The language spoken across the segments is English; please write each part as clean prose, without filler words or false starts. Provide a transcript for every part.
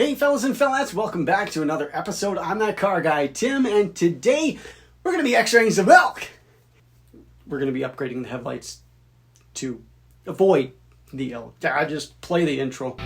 Hey fellas and fellas, welcome back to another episode. I'm that car guy Tim, and today we're going to be x-raying some elk. We're going to be upgrading the headlights to avoid the elk. Just play the intro.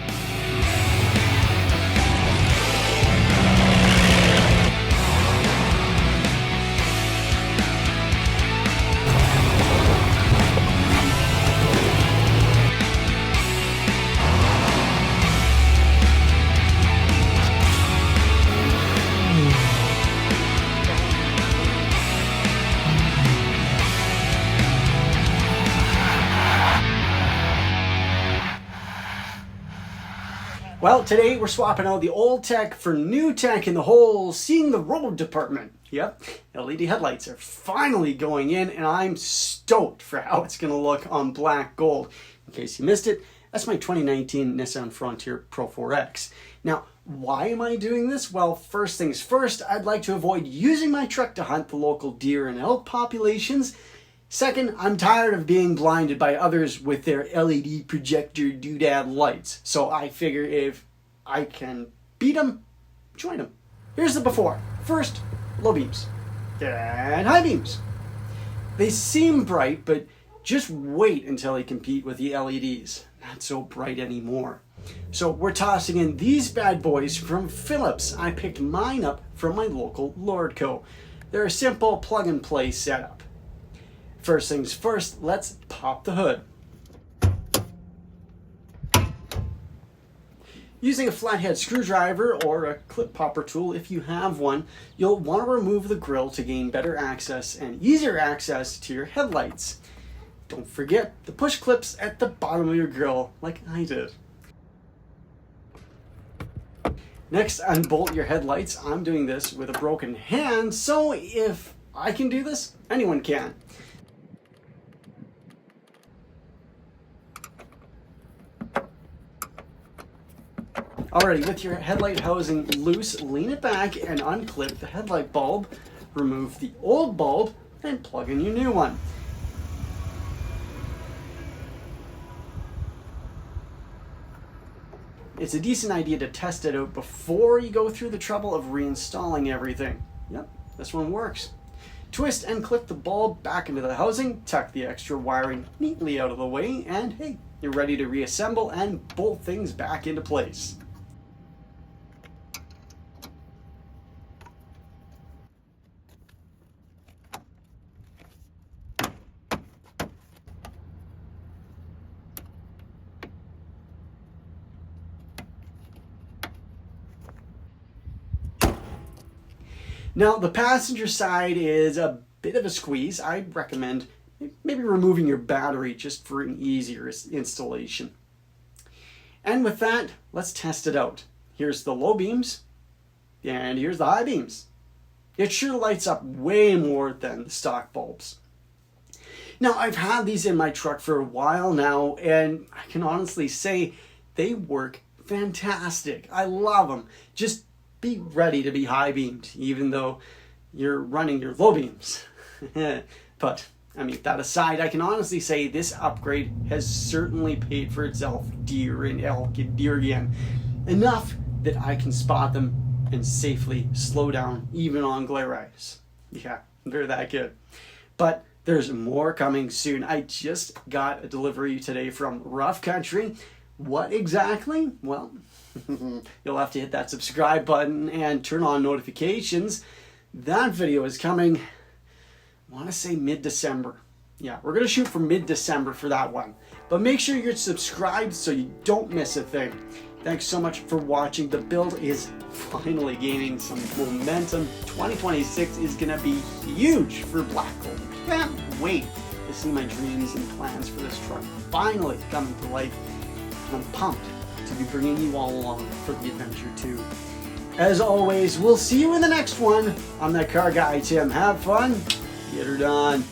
Well, today we're swapping out the old tech for new tech in the whole seeing the road department. Yep, LED headlights are finally going in, and I'm stoked for how it's going to look on black gold. In case you missed it, that's my 2019 Nissan Frontier Pro 4X. Now, why am I doing this? Well, first things first, I'd like to avoid using my truck to hunt the local deer and elk populations. Second, I'm tired of being blinded by others with their LED projector doodad lights. So I figure if I can beat them, join them. Here's the before. First, low beams. Then high beams. They seem bright, but just wait until they compete with the LEDs. Not so bright anymore. So we're tossing in these bad boys from Philips. I picked mine up from my local Lordco. They're a simple plug-and-play setup. First things first, let's pop the hood. Using a flathead screwdriver or a clip popper tool, if you have one, you'll want to remove the grill to gain better access and easier access to your headlights. Don't forget the push clips at the bottom of your grill, like I did. Next, unbolt your headlights. I'm doing this with a broken hand, so if I can do this, anyone can. Alrighty, with your headlight housing loose, lean it back and unclip the headlight bulb, remove the old bulb, and plug in your new one. It's a decent idea to test it out before you go through the trouble of reinstalling everything. Yep, this one works. Twist and clip the bulb back into the housing, tuck the extra wiring neatly out of the way, and hey, you're ready to reassemble and bolt things back into place. Now, the passenger side is a bit of a squeeze. I'd recommend maybe removing your battery just for an easier installation. And with that, let's test it out. Here's the low beams, and here's the high beams. It sure lights up way more than the stock bulbs. Now, I've had these in my truck for a while now, and I can honestly say they work fantastic. I love them. Just be ready to be high beamed, even though you're running your low beams. But, I mean, that aside, I can honestly say this upgrade has certainly paid for itself, deer and elk and deer again. Enough that I can spot them and safely slow down, even on glare eyes. Yeah, they're that good. But there's more coming soon. I just got a delivery today from Rough Country. What exactly? Well, you'll have to hit that subscribe button and turn on notifications. That video is coming, I want to say mid-December. Yeah, we're going to shoot for mid-December for that one. But make sure you're subscribed so you don't miss a thing. Thanks so much for watching. The build is finally gaining some momentum. 2026 is going to be huge for Black Gold. Can't wait to see my dreams and plans for this truck finally coming to life. I'm pumped to be bringing you all along for the adventure too. As always, we'll see you in the next one. I'm that car guy Tim. Have fun, get her done.